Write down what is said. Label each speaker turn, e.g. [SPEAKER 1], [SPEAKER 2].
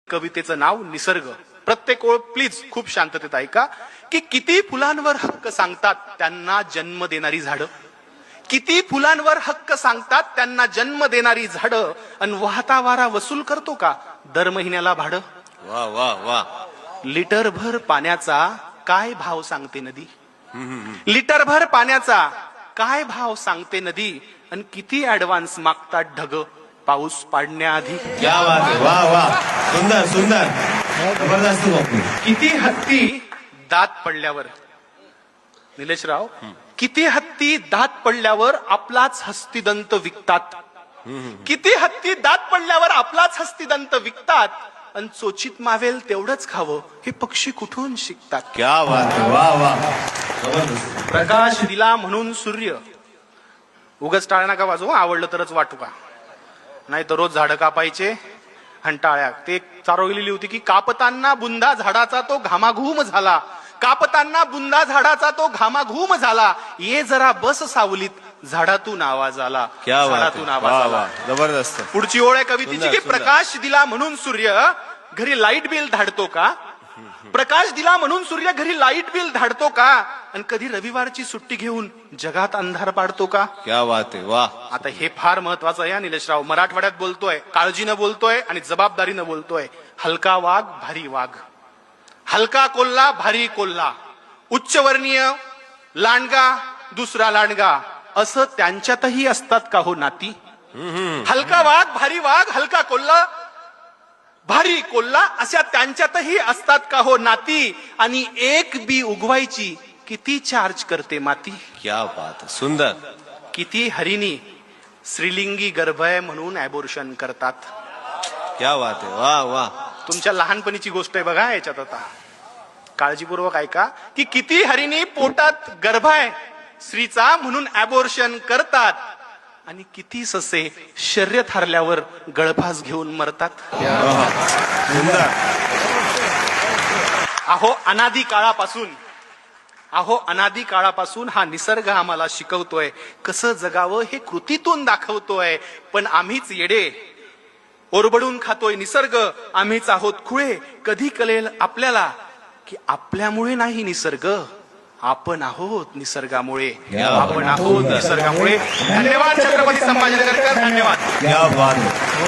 [SPEAKER 1] कवितेचं नाव निसर्ग. प्रत्येक ओळ प्लीज खूप शांततेत ऐका की किती फुलांवर हक्क सांगतात त्यांना जन्म देणारी झाडं, किती फुलांवर हक्क सांगतात त्यांना जन्म देणारी झाडं, अन वाहता वारा वसूल करतो का दर महिन्याला भाडं.
[SPEAKER 2] वा वा वा.
[SPEAKER 1] लिटरभर पाण्याचा काय भाव सांगते नदी, लिटरभर पाण्याचा काय भाव सांगते नदी, आणि किती ऍडव्हान्स मागतात ढग पाऊस पाडण्याआधी.
[SPEAKER 2] क्या बात आहे. वा वा. सुंदर सुंदर. जबरदस्त बापू.
[SPEAKER 1] किती हत्ती दात पडल्यावर, निलेशराव, किती हत्ती दात पडल्यावर आपलाच हस्तिदंत विकतात, किती हत्ती दात पडल्यावर आपलाच हस्तिदंत विकतात, आणि चोचीत मावेल तेवढंच खावं हे पक्षी कुठून शिकतात.
[SPEAKER 2] क्या बात आहे. वा वा. जबरदस्त.
[SPEAKER 1] प्रकाश दिला म्हणून सूर्य, उगाच टाळ्या नका वाजवू, आवडलं तरच वाटू का, नाही तर रोज झाडं कापायचे आणि टाळ्या. ते चारवलेली होती की कापताना बुंदा झाडाचा तो घामाघूम झाला, कापताना बुंदा झाडाचा तो घामाघूम झाला, ये जरा बस सावलीत झाडातून आवाज आला.
[SPEAKER 2] क्या बात
[SPEAKER 1] झाडातून
[SPEAKER 2] आहे.
[SPEAKER 1] आवाज
[SPEAKER 2] वा
[SPEAKER 1] आला.
[SPEAKER 2] वा. जबरदस्त.
[SPEAKER 1] पुढची ओळ आहे कवितेची
[SPEAKER 2] सुंदर,
[SPEAKER 1] की
[SPEAKER 2] सुंदर.
[SPEAKER 1] प्रकाश दिला म्हणून सूर्य घरी लाईट बिल धाडतो का, प्रकाश दिला म्हणून सूर्य घरी लाईट बिल धाडतो का, आणि कधी रविवारची सुट्टी घेऊन जगात अंधार पाडतो का.
[SPEAKER 2] क्या बात आहे. वा.
[SPEAKER 1] आता हे फार महत्वाचं आहे निलेशराव. मराठवाड्यात बोलतोय, काळजीनं बोलतोय आणि जबाबदारीनं बोलतोय. हलका वाघ भारी वाघ, हलका कोल्हा भारी कोल्हा, उच्चवर्णीय लांडगा दुसरा लांडगा, असं त्यांच्यातही असतात का हो नाती. हलका वाघ भारी वाघ, हलका कोल्हा भारी कोल्हा, अशा त्यांच्यातही असतात का हो नाती, आणि एक बी उगवायची किती चार्ज करते माती.
[SPEAKER 2] क्या बात आहे. सुंदर.
[SPEAKER 1] किती हरिणी स्त्रीलिंगी गर्भ आहे म्हणून ऍबॉर्शन करतात.
[SPEAKER 2] क्या बात आहे. वा वा.
[SPEAKER 1] तुमच्या लहानपणीची गोष्ट आहे बघा याच्यात, आता काळजीपूर्वक ऐका की किती हरिणी पोटात गर्भ आहे स्त्रीचा म्हणून ऍबॉर्शन करतात, आणि किती ससे शर्यत हरल्यावर गळफास घेऊन मरतात.
[SPEAKER 2] सुंदर.
[SPEAKER 1] अहो अनादी काळापासून, अहो अनादी काळापासून हा निसर्ग आम्हाला शिकवतोय कसं जगावं, हे कृतीतून दाखवतोय. पण आम्हीच येडे, ओरबडून खातोय निसर्ग, आम्हीच आहोत खुळे. कधी कळेल आपल्याला की आपल्यामुळे नाही निसर्ग, आपण आहोत निसर्गामुळे, आपण आहोत निसर्गामुळे. धन्यवाद छत्रपती संभाजीनगरकर, धन्यवाद.
[SPEAKER 2] क्या बात आहे.